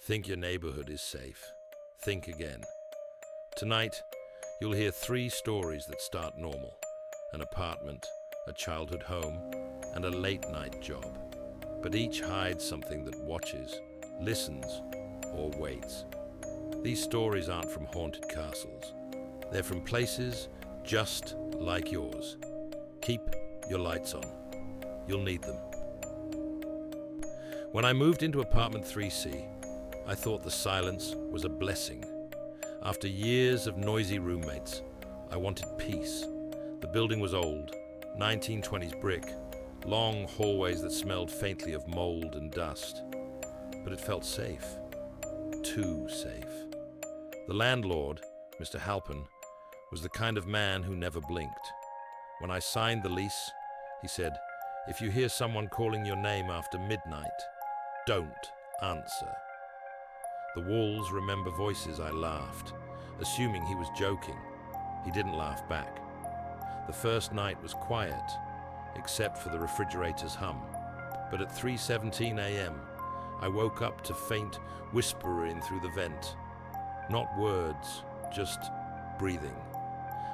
Think your neighborhood is safe. Think again. Tonight, you'll hear 3 stories that start normal: an apartment, a childhood home, and a late-night job. But each hides something that watches, listens, or waits. These stories aren't from haunted castles. They're from places just like yours. Keep your lights on. You'll need them. When I moved into apartment 3C, I thought the silence was a blessing. After years of noisy roommates, I wanted peace. The building was old, 1920s brick, long hallways that smelled faintly of mold and dust. But it felt safe. Too safe. The landlord, Mr. Halpin, was the kind of man who never blinked. When I signed the lease, he said, "If you hear someone calling your name after midnight, don't answer." The walls remember voices. I laughed, assuming he was joking. He didn't laugh back. The first night was quiet, except for the refrigerator's hum. But at 3:17 a.m., I woke up to faint whispering through the vent. Not words, just breathing.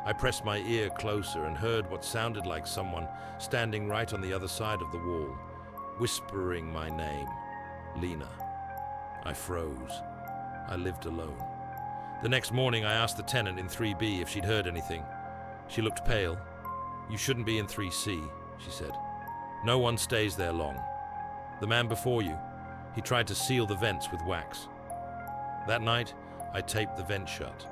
I pressed my ear closer and heard what sounded like someone standing right on the other side of the wall, whispering my name, Lena. I froze. I lived alone. The next morning, I asked the tenant in 3B if she'd heard anything. She looked pale. "You shouldn't be in 3C, she said. "No one stays there long. The man before you, he tried to seal the vents with wax." That night, I taped the vent shut.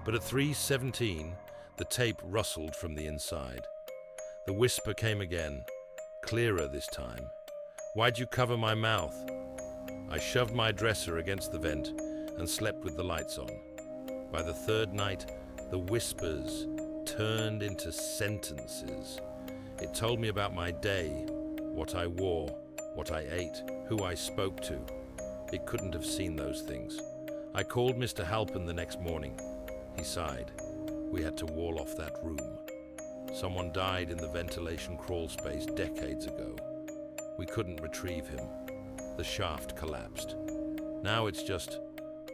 But at 3:17, the tape rustled from the inside. The whisper came again, clearer this time. "Why'd you cover my mouth?" I shoved my dresser against the vent and slept with the lights on. By the third night, the whispers turned into sentences. It told me about my day, what I wore, what I ate, who I spoke to. It couldn't have seen those things. I called Mr. Halpin the next morning. He sighed. We had to wall off that room. Someone died in the ventilation crawl space decades ago. We couldn't retrieve him. The shaft collapsed. Now it's just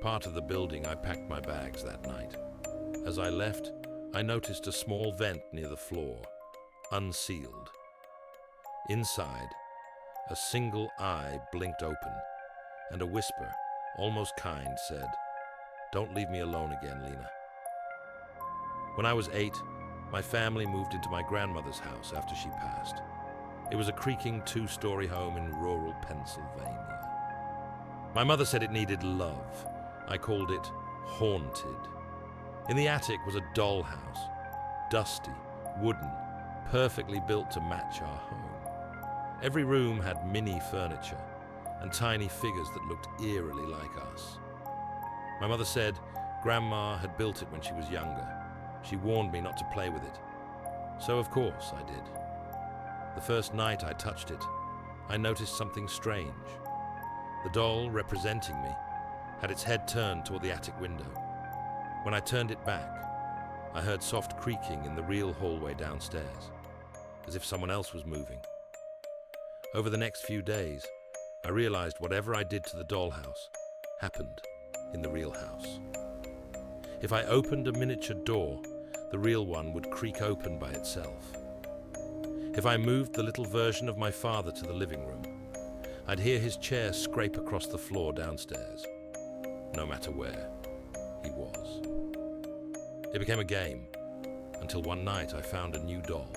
part of the building. I packed my bags that night. As I left, I noticed a small vent near the floor, unsealed. Inside, a single eye blinked open, and a whisper, almost kind, said, "Don't leave me alone again, Lena." When I was 8, my family moved into my grandmother's house after she passed. It was a creaking 2-story home in rural Pennsylvania. My mother said it needed love. I called it haunted. In the attic was a dollhouse, dusty, wooden, perfectly built to match our home. Every room had mini furniture and tiny figures that looked eerily like us. My mother said Grandma had built it when she was younger. She warned me not to play with it. So of course I did. The first night I touched it, I noticed something strange. The doll representing me had its head turned toward the attic window. When I turned it back, I heard soft creaking in the real hallway downstairs, as if someone else was moving. Over the next few days, I realized whatever I did to the dollhouse happened in the real house. If I opened a miniature door, the real one would creak open by itself. If I moved the little version of my father to the living room, I'd hear his chair scrape across the floor downstairs, no matter where he was. It became a game, until one night I found a new doll,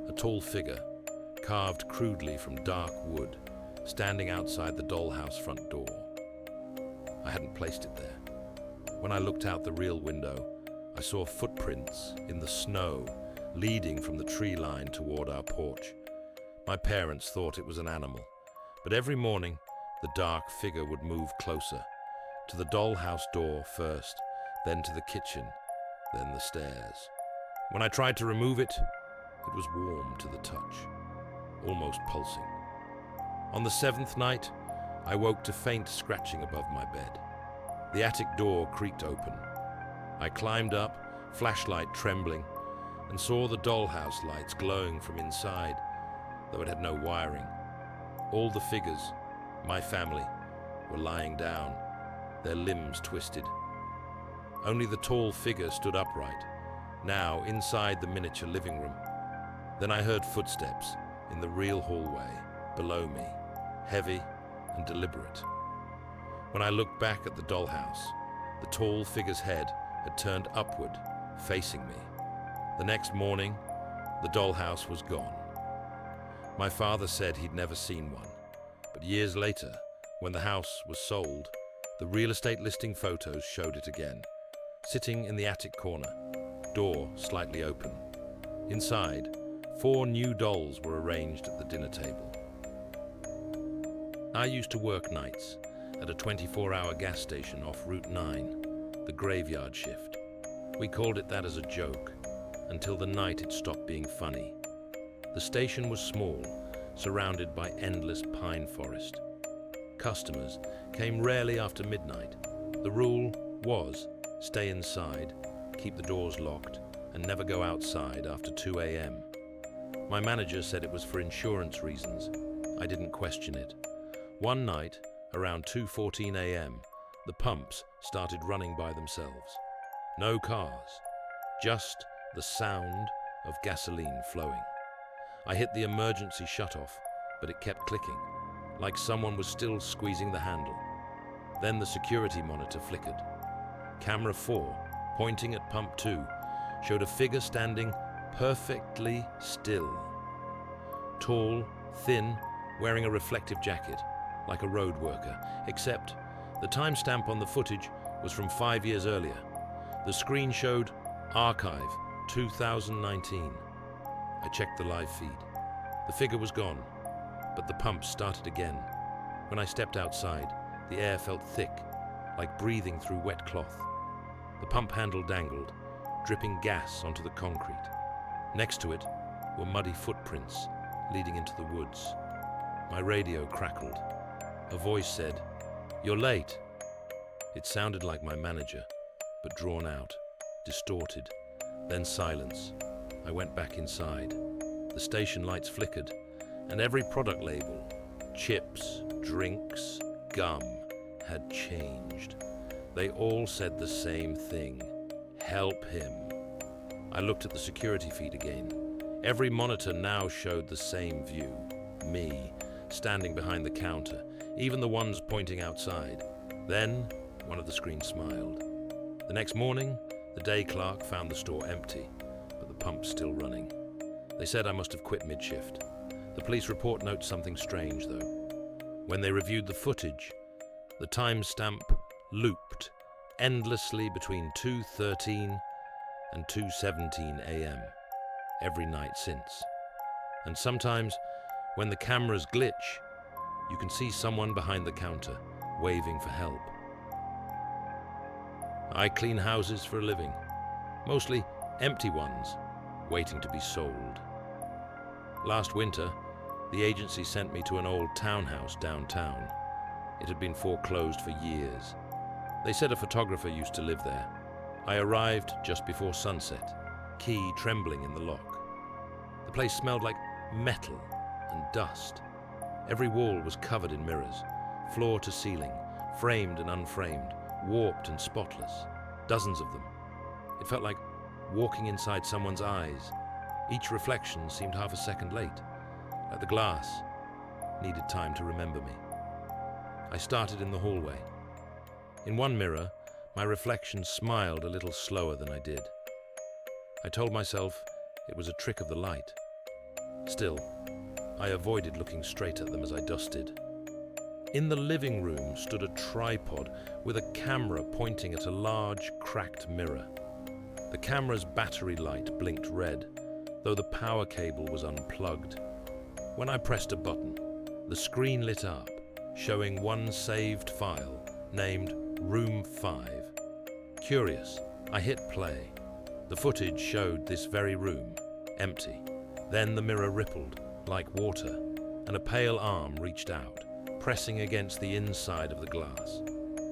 a tall figure, carved crudely from dark wood, standing outside the dollhouse front door. I hadn't placed it there. When I looked out the real window, I saw footprints in the snow leading from the tree line toward our porch. My parents thought it was an animal, but every morning the dark figure would move closer, to the dollhouse door first, then to the kitchen, then the stairs. When I tried to remove it, it was warm to the touch, almost pulsing. On the 7th night, I woke to faint scratching above my bed. The attic door creaked open. I climbed up, flashlight trembling, and saw the dollhouse lights glowing from inside, though it had no wiring. All the figures, my family, were lying down, their limbs twisted. Only the tall figure stood upright, now inside the miniature living room. Then I heard footsteps in the real hallway below me, heavy and deliberate. When I looked back at the dollhouse, the tall figure's head had turned upward, facing me. The next morning, the dollhouse was gone. My father said he'd never seen one, but years later, when the house was sold, the real estate listing photos showed it again, sitting in the attic corner, door slightly open. Inside, 4 new dolls were arranged at the dinner table. I used to work nights at a 24-hour gas station off Route 9, the graveyard shift. We called it that as a joke, until the night it stopped being funny. The station was small, surrounded by endless pine forest. Customers came rarely after midnight. The rule was stay inside, keep the doors locked, and never go outside after 2 a.m. My manager said it was for insurance reasons. I didn't question it. One night, around 2:14 a.m., the pumps started running by themselves. No cars, just the sound of gasoline flowing. I hit the emergency shutoff, but it kept clicking, like someone was still squeezing the handle. Then the security monitor flickered. Camera 4, pointing at pump 2, showed a figure standing perfectly still. Tall, thin, wearing a reflective jacket, like a road worker, except the timestamp on the footage was from 5 years earlier. The screen showed Archive 2019. I checked the live feed. The figure was gone, but the pump started again. When I stepped outside, the air felt thick, like breathing through wet cloth. The pump handle dangled, dripping gas onto the concrete. Next to it were muddy footprints leading into the woods. My radio crackled. A voice said, "You're late." It sounded like my manager, but drawn out, distorted. Then silence. I went back inside. The station lights flickered, and every product label, chips, drinks, gum, had changed. They all said the same thing: help him. I looked at the security feed again. Every monitor now showed the same view. Me, standing behind the counter, even the ones pointing outside. Then, one of the screens smiled. The next morning, the day clerk found the store empty, but the pump still running. They said I must have quit mid-shift. The police report notes something strange, though. When they reviewed the footage, the timestamp looped endlessly between 2:13 and 2:17 a.m. every night since. And sometimes, when the cameras glitch, you can see someone behind the counter waving for help. I clean houses for a living, mostly empty ones, waiting to be sold. Last winter, the agency sent me to an old townhouse downtown. It had been foreclosed for years. They said a photographer used to live there. I arrived just before sunset, key trembling in the lock. The place smelled like metal and dust. Every wall was covered in mirrors, floor to ceiling, framed and unframed, warped and spotless, dozens of them. It felt like walking inside someone's eyes. Each reflection seemed half a second late, like the glass needed time to remember me. I started in the hallway. In one mirror, my reflection smiled a little slower than I did. I told myself it was a trick of the light. Still, I avoided looking straight at them as I dusted. In the living room stood a tripod with a camera pointing at a large, cracked mirror. The camera's battery light blinked red, though the power cable was unplugged. When I pressed a button, the screen lit up, showing one saved file named Room 5. Curious, I hit play. The footage showed this very room, empty. Then the mirror rippled, like water, and a pale arm reached out, pressing against the inside of the glass.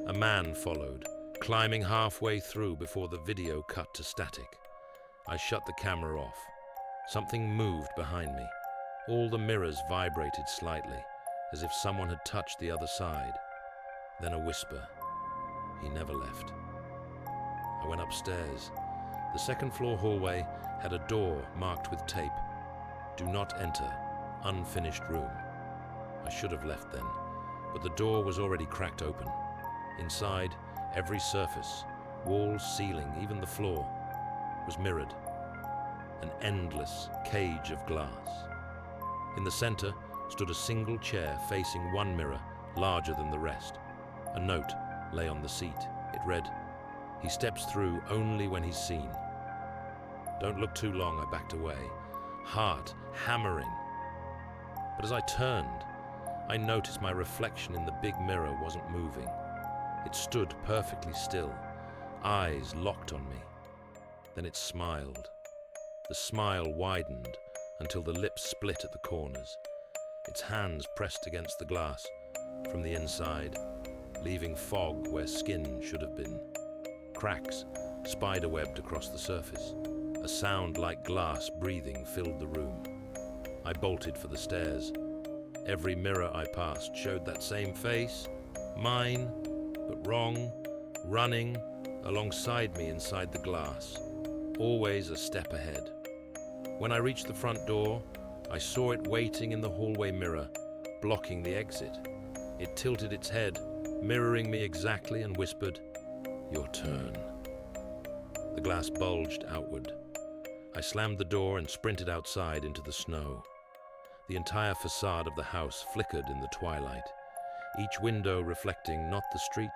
A man followed, climbing halfway through before the video cut to static. I shut the camera off. Something moved behind me. All the mirrors vibrated slightly, as if someone had touched the other side. Then a whisper. He never left. I went upstairs. The second-floor hallway had a door marked with tape. Do not enter. Unfinished room. I should have left then, but the door was already cracked open. Inside, every surface, wall, ceiling, even the floor, was mirrored. An endless cage of glass. In the center stood a single chair facing one mirror, larger than the rest. A note lay on the seat. It read, "He steps through only when he's seen." Don't look too long, I backed away, heart hammering. But as I turned, I noticed my reflection in the big mirror wasn't moving. It stood perfectly still, eyes locked on me. Then it smiled. The smile widened until the lips split at the corners. Its hands pressed against the glass from the inside, leaving fog where skin should have been. Cracks spiderwebbed across the surface. A sound like glass breathing filled the room. I bolted for the stairs. Every mirror I passed showed that same face, mine, but wrong, running alongside me inside the glass, always a step ahead. When I reached the front door, I saw it waiting in the hallway mirror, blocking the exit. It tilted its head, mirroring me exactly, and whispered, "Your turn." The glass bulged outward. I slammed the door and sprinted outside into the snow. The entire facade of the house flickered in the twilight, each window reflecting not the street,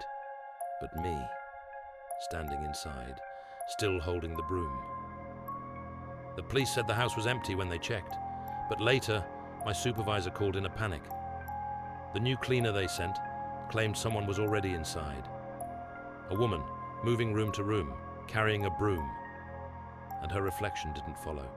but me, standing inside, still holding the broom. The police said the house was empty when they checked, but later my supervisor called in a panic. The new cleaner they sent claimed someone was already inside. A woman, moving room to room, carrying a broom, and her reflection didn't follow.